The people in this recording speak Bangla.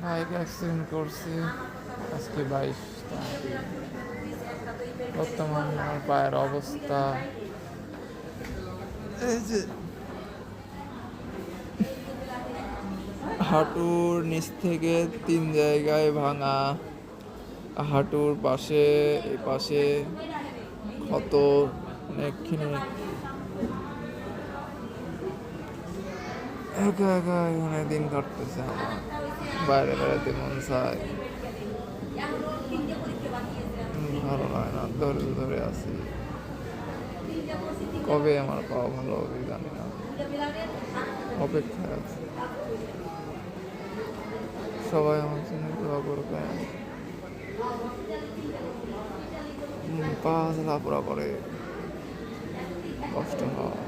বাইক অ্যাক্সিডেন্ট করছি আজকে 22টা। বর্তমান আমার পায়ের অবস্থা এই যে হাঁটুর নিচ থেকে 3 জায়গায় ভাঙা, হাঁটুর পাশে এই পাশে ক্ষত অনেকখানি। একা একা এখানে দিন কাটতেছে আমার, বাইরে বেড়াতে মন চায়, ভালো লাগে না, ধরে ধরে আছি। কবে আমার পাওয়া ভালো হবে জানি না, অপেক্ষায় আছে। সবাই আমার জন্য দোয়া করবেন। পা লাফড়া করে, কষ্ট হয়।